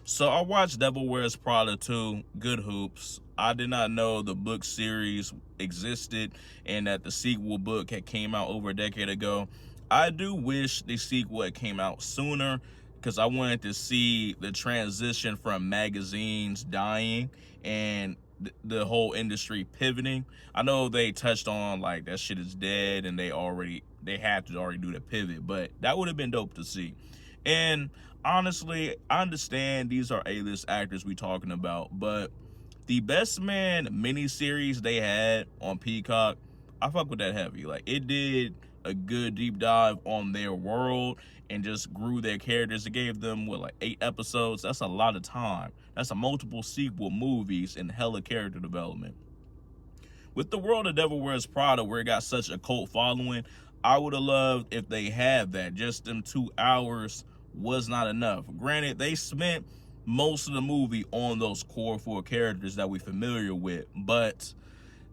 So I watched Devil Wears Prada 2, Good Hoops. I did not know the book series existed and that the sequel book had came out over a decade ago. I do wish the sequel had came out sooner because I wanted to see the transition from magazines dying and the whole industry pivoting. I know they touched on like that shit is dead and they had to already do the pivot, but that would have been dope to see. And honestly, I understand these are A-list actors we talking about, but the Best Man miniseries they had on Peacock, I fuck with that heavy. Like, it did a good deep dive on their world and just grew their characters. It gave them, what, like 8 episodes? That's a lot of time. That's a multiple sequel movies and hella character development. With the world of Devil Wears Prada, where it got such a cult following, I would have loved if they had that. Just them 2 hours was not enough. Granted, they spent most of the movie on those core 4 characters that we're familiar with, but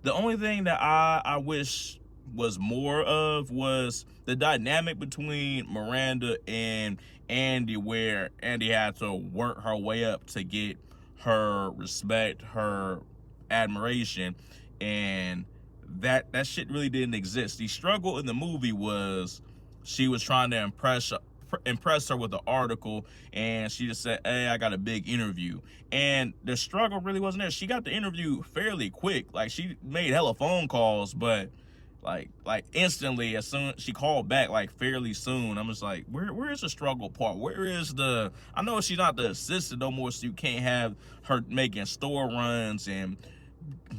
the only thing that I wish was more of was the dynamic between Miranda and Andy, where Andy had to work her way up to get her respect, her admiration, and that shit really didn't exist. The struggle in the movie was she was trying to impress her with the article, and she just said, hey, I got a big interview, and the struggle really wasn't there. She got the interview fairly quick. Like, she made hella phone calls, but like instantly, as soon she called back, like fairly soon. I'm just like, where is the struggle part? Where is the, I know she's not the assistant no more, so you can't have her making store runs and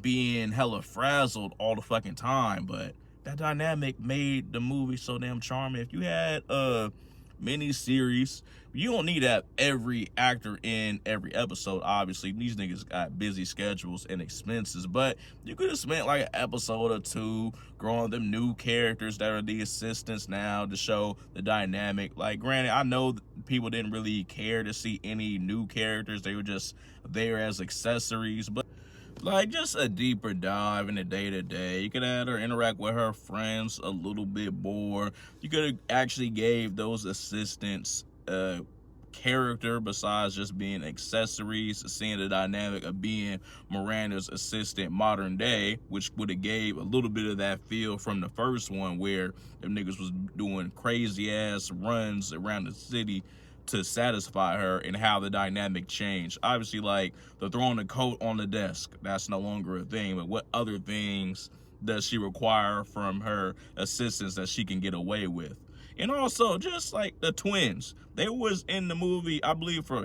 being hella frazzled all the fucking time, but that dynamic made the movie so damn charming. If you had a mini series, you don't need to have every actor in every episode. Obviously, these niggas got busy schedules and expenses, but you could have spent like an episode or two growing them new characters that are the assistants now to show the dynamic. Like, granted, I know people didn't really care to see any new characters, they were just there as accessories, but like, just a deeper dive in the day-to-day. You could have her interact with her friends a little bit more. You could have actually gave those assistants character besides just being accessories, seeing the dynamic of being Miranda's assistant modern day, which would have gave a little bit of that feel from the first one where them niggas was doing crazy ass runs around the city to satisfy her, and how the dynamic changed. Obviously, like the throwing the coat on the desk, that's no longer a thing, but what other things does she require from her assistants that she can get away with? And also, just like the twins, they was in the movie, I believe, for